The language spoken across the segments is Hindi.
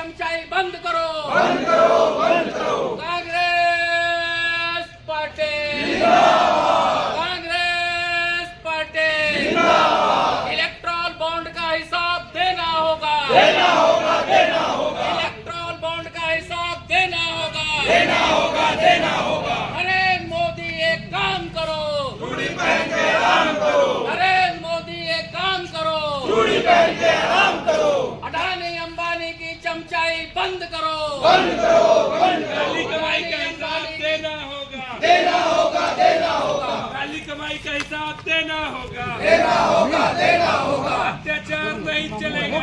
चमचाई बंद करो, Congress party, Congress party, Electral bond का हिसाब देना होगा, इलेक्ट्रॉल बॉन्ड का हिसाब देना होगा। नरेंद्र मोदी एक काम करो, नरेंद्र मोदी एक काम करो, अडानी अंबानी की चमचाई बंद करो, काली कमाई का हिसाब देना होगा, काली कमाई का हिसाब देना होगा, अत्याचार नहीं चलेगा,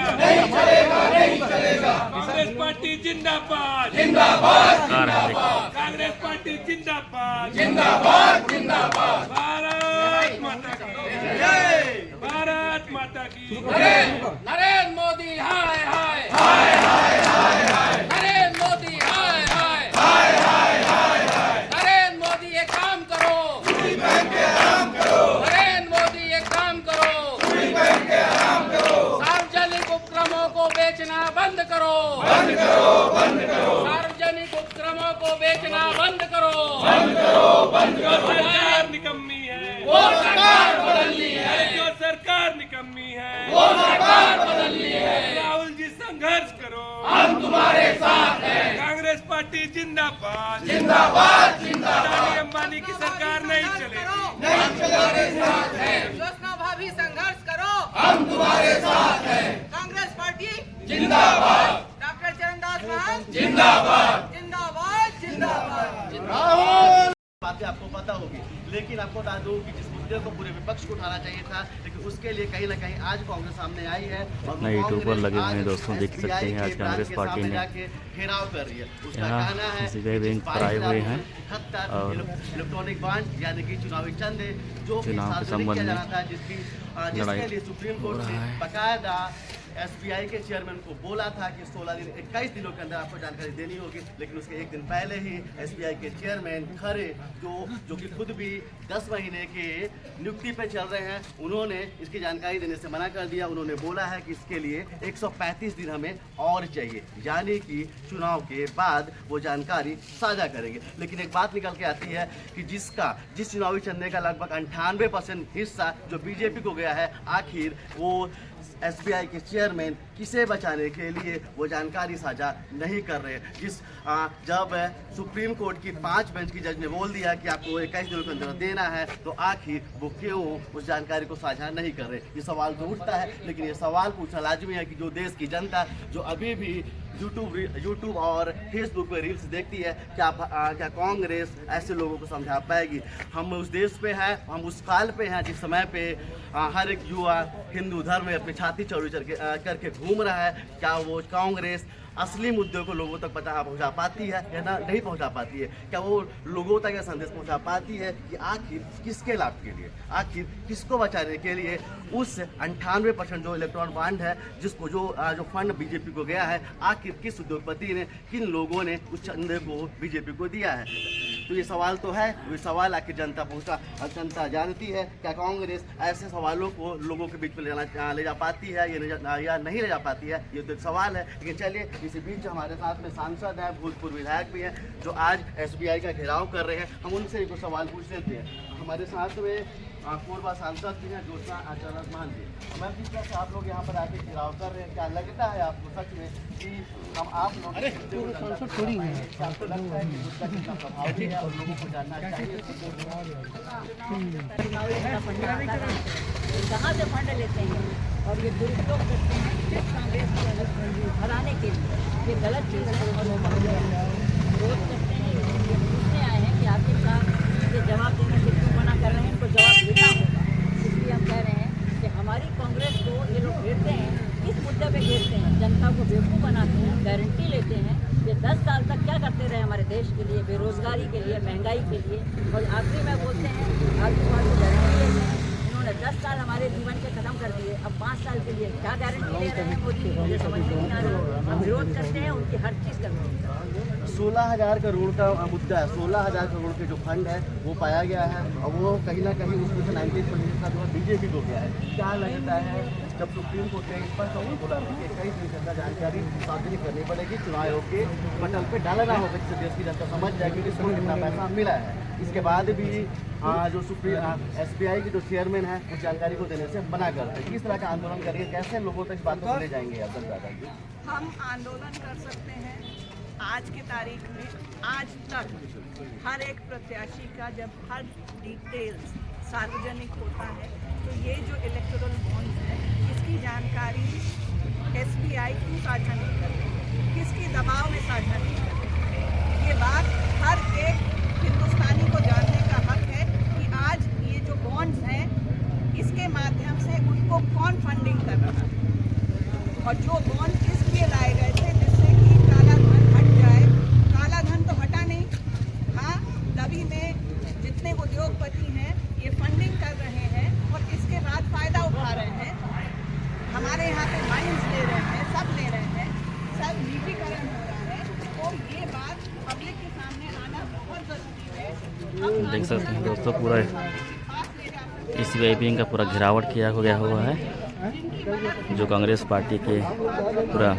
कांग्रेस पार्टी जिंदाबाद, कांग्रेस पार्टी जिंदाबाद, भारत माता की जय, भारत माता की जय। नरेंद्र मोदी हाय हाय, नरेंद्र मोदी हाय हाय, नरेंद्र मोदी एक काम करो, नरेंद्र मोदी एक काम करो, सार्वजनिक उपक्रमों को बेचना बंद करो, सार्वजनिक उपक्रमों को बेचना बंद करो। जो सरकार निकम्मी है, वो सरकार बदलनी है, जो सरकार निकम्मी है, वो सरकार बदलनी है। राहुल जी संघर्ष करो, हम तुम्हारे साथ हैं, कांग्रेस पार्टी जिंदाबाद, जिंदाबाद। अंबानी की सरकार नहीं चलेगी, हम तुम्हारे साथ हैं, ज्योत्सना भाभी संघर्ष करो, हम तुम्हारे साथ हैं, कांग्रेस पार्टी जिंदाबाद, डॉक्टर चरणदास महंत जिंदाबाद। बातें आपको पता होगी, लेकिन आपको बता दूं कि जिस मुद्दे को पूरे विपक्ष को उठाना चाहिए था, लेकिन उसके लिए कहीं ना कहीं आज कांग्रेस सामने आई है और अपना यूट्यूब पर लगे हुए हैं दोस्तों, देख सकते हैं आज कांग्रेस पार्टी ने घेराव कर रही है। उसका यहाँ कहना है SBI बैंक पर आए हुए हैं और इलेक्ट्रॉनिक बॉन्ड यानी कि चुनावी चंदे जो चुनाव के संबंध में जिसके लिए सुप्रीम कोर्ट ने बकायदा SBI के चेयरमैन को बोला था कि 21 दिनों के अंदर आपको जानकारी देनी होगी, लेकिन उसके एक दिन पहले ही SBI के चेयरमैन खरे जो कि खुद भी 10 महीने के नियुक्ति पे चल रहे हैं, उन्होंने इसकी जानकारी देने से मना कर दिया। उन्होंने बोला है कि इसके लिए 135 दिन हमें और चाहिए, यानी कि चुनाव के बाद वो जानकारी साझा करेंगे। लेकिन एक बात निकल के आती है कि जिस चुनावी चंदे का लगभग 98% हिस्सा जो बीजेपी को गया है, आखिर वो SBI के चेयरमैन किसे बचाने के लिए वो जानकारी साझा नहीं कर रहे। जब सुप्रीम कोर्ट की 5 बेंच की जज ने बोल दिया कि आपको 21 दिनों के अंदर देना है, तो आखिर वो क्यों उस जानकारी को साझा नहीं कर रहे? ये सवाल तो उठता है, लेकिन ये सवाल पूछना लाजमी है कि जो देश की जनता जो अभी भी यूट्यूब और फेसबुक पर रील्स देखती है, क्या कांग्रेस ऐसे लोगों को समझा पाएगी? हम उस देश पे हैं, हम उस काल पे हैं जिस समय पे हर एक युवा हिंदू धर्म में अपनी छाती चौड़ी करके घूम रहा है। क्या वो कांग्रेस असली मुद्दों को लोगों तक पहुंचा पाती है या ना नहीं पहुंचा पाती है? क्या वो लोगों तक यह संदेश पहुंचा पाती है कि आखिर किसके लाभ के लिए, आखिर किसको बचाने के लिए उस 98% जो इलेक्ट्रॉन बॉन्ड है, जिसको जो फंड बीजेपी को गया है, आखिर किस उद्योगपति ने, किन लोगों ने उस चंदे को बीजेपी को दिया है? तो ये सवाल तो है, ये सवाल आखिर जनता जानती है? क्या कांग्रेस ऐसे सवालों को लोगों के बीच में ले जा पाती है या नहीं ले जा पाती है? ये तो एक सवाल है। लेकिन चलिए, इसी बीच हमारे साथ में सांसद हैं, भूतपूर्व विधायक भी हैं, जो आज SBI का घेराव कर रहे हैं। हम उनसे एक सवाल पूछ लेते हैं। हमारे साथ में पूर्व सांसद भी हैं, ज्योत्सना चरणदास महंत जी। मैम, जिस तरह से आप लोग यहाँ पर आके घेराव कर रहे हैं, क्या लगता है आपको सच में कि हम आप लोग आपको लगता है कि उसका कितना प्रभावी है और लोगों को जानना चाहिए? कहाँ से फंड लेते हैं और ये दुरुपयोग करते हैं सिर्फ कांग्रेस को हराने के लिए? ये गलत चीज़ है और वो विरोध करते हैं। ये पूछने आए हैं कि आपके साथ ये जवाब देने से क्यों मना कर रहे हैं? इनको जवाब देना होगा। इसलिए हम कह रहे हैं कि हमारी कांग्रेस को ये लोग घेरते हैं, किस मुद्दे पे घेरते हैं? जनता को बेवकूफ़ बनाते हैं, गारंटी लेते हैं। ये 10 साल तक क्या करते रहे हमारे देश के लिए, बेरोजगारी के लिए, महंगाई के लिए, और आखिरी में बोलते हैं आलू गारंटी लेते हैं। इन्होंने 10 साल हमारे जीवन के खत्म कर दिए, अब 5 साल के लिए क्या गारंटी दे रहे हैं मोदी? मुझे समझ में नहीं आ रहा। हम विरोध करते हैं उनकी हर चीज़ का विरोध करते हैं। 16,000 करोड़ का मुद्दा है। 16,000 करोड़ के जो फंड है वो पाया गया है और वो कहीं ना कहीं उसमें से 90% का जो बीजेपी को गया है। क्या लगता है जब सुप्रीम कोर्ट ने स्पष्ट और बोला कि 21 दिन का जानकारी सार्वजनिक करनी पड़ेगी, चुनाव आयोग के पटल पे डालना होगा जिससे देश की जनता समझ जाएगी कि इसको कितना पैसा मिला है। इसके बाद भी जो SBI के जो चेयरमैन है उस जानकारी को देने से मना करते हैं। किस तरह का आंदोलन करिए, कैसे लोगों तक इस बात को ले जाएंगे आप जनता जी? हम आंदोलन कर सकते हैं। आज की तारीख में आज तक हर एक प्रत्याशी का जब हर डिटेल्स सार्वजनिक होता है तो ये जो इलेक्टोरल बॉन्ड है इसकी जानकारी SBI क्यों साझा नहीं करते, किसकी दबाव में साझा नहीं करते? ये बात हर एक हिंदुस्तानी को जानने का हक है कि आज ये जो बॉन्ड्स हैं इसके माध्यम से उनको कौन फंडिंग कर रहा है और जो बॉन्ड इसलिए लाए गए थे जिससे कि काला धन हट जाए। काला धन तो हटा नहीं। हाँ, तभी में जितने उद्योगपति हैं ये फंडिंग कर रहे हैं और इसके बाद फायदा उठा रहे हैं। हमारे यहाँ पे माइंस ले रहे हैं, सब ले रहे हैं, सब निजीकरण हो रहा है। तो ये बात पब्लिक के सामने आना बहुत ज़रूरी है। देख सकते हैं दोस्तों, पूरा SBI का पूरा घिरावट किया गया हुआ है। जो कांग्रेस पार्टी के पूरा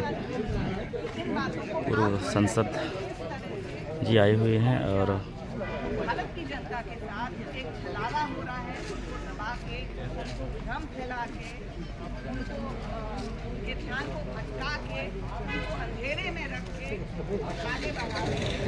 पूर्व संसद जी आए हुए हैं और भारत की जनता के साथ एक छलावा हो रहा है, उनको दबा के, भ्रम फैला के, उनको ये ध्यान को भटका के, उनको अंधेरे में रख के आगे बढ़ा रहे हैं।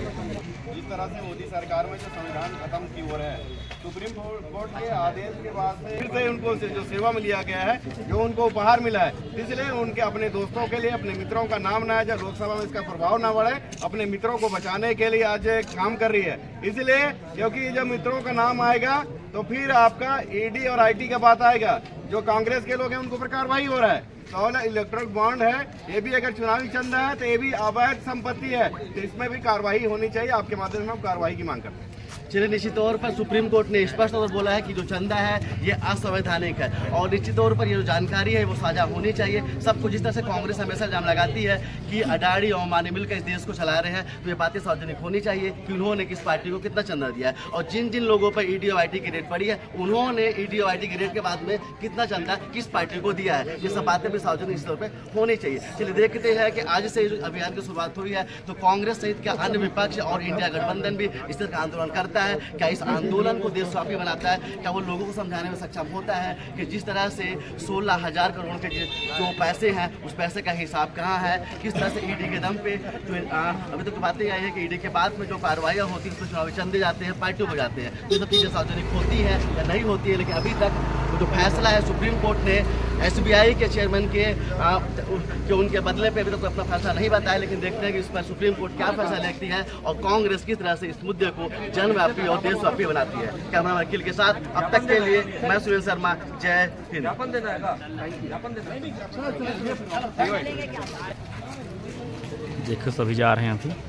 जिस तरह से मोदी सरकार में जो संविधान खत्म की हो रहा है, सुप्रीम कोर्ट के आदेश के बाद से फिर से उनको जो सेवा में लिया गया है, जो उनको उपहार मिला है, इसलिए उनके अपने दोस्तों के लिए, अपने मित्रों का नाम ना आए, लोकसभा में इसका प्रभाव ना बढ़े, अपने मित्रों को बचाने के लिए आज काम कर रही है। इसलिए क्योंकि जब मित्रों का नाम आएगा तो फिर आपका ED और IT का बात आएगा। जो कांग्रेस के लोग हैं उनको पर कार्रवाई हो रहा है। तो इलेक्ट्रल बॉन्ड है, ये भी अगर चुनावी चंदा है तो ये भी अवैध संपत्ति है, तो इसमें भी कार्रवाई होनी चाहिए। आपके माध्यम से हम कार्रवाई की मांग करते हैं। चलिए, निश्चित तौर पर सुप्रीम कोर्ट ने स्पष्ट तौर पर बोला है कि जो चंदा है ये असंवैधानिक है और निश्चित तौर पर ये जो जानकारी है वो साझा होनी चाहिए सबको। जिस तरह से कांग्रेस हमेशा इल्जाम लगाती है कि अडानी और अंबानी मिलकर इस देश को चला रहे हैं, तो ये बातें सार्वजनिक होनी चाहिए कि उन्होंने किस पार्टी को कितना चंदा दिया है और जिन जिन लोगों पर ED और IT की रेट पड़ी है उन्होंने ED और IT की रेट के बाद में कितना चंदा किस पार्टी को दिया है। ये सब बातें भी सार्वजनिक तौर पर होनी चाहिए। चलिए, देखते हैं कि आज से अभियान की शुरुआत हुई है तो कांग्रेस सहित क्या अन्य विपक्ष और इंडिया गठबंधन भी इस तरह का आंदोलन करता है? क्या इस आंदोलन को देशव्यापी बनाता है? क्या वो लोगों को समझाने में सक्षम होता है कि जिस तरह से 16,000 करोड़ के जो पैसे हैं उस पैसे का हिसाब कहाँ है, किस तरह से ED के दम पे? तो अभी तक तो बातें आई है कि ED के बाद में जो कार्रवाइयाँ होती हैं उसमें चुनावी चंदे जाते हैं, पार्टियों को जाते हैं, ये सब चीज़ें सार्वजनिक होती है या नहीं होती है। लेकिन अभी तक जो फैसला है सुप्रीम कोर्ट ने SBI के चेयरमैन के उनके बदले पे अभी तक तो अपना फैसला नहीं बताया। लेकिन देखते हैं कि इस पर सुप्रीम कोर्ट क्या फैसला लेती है और कांग्रेस किस तरह से इस मुद्दे को जनव्यापी और देशव्यापी बनाती है। कैमरा वकील के साथ अब तक के लिए मैं सुनील शर्मा, जय हिंद। देखो सभी जा रहे हैं अभी।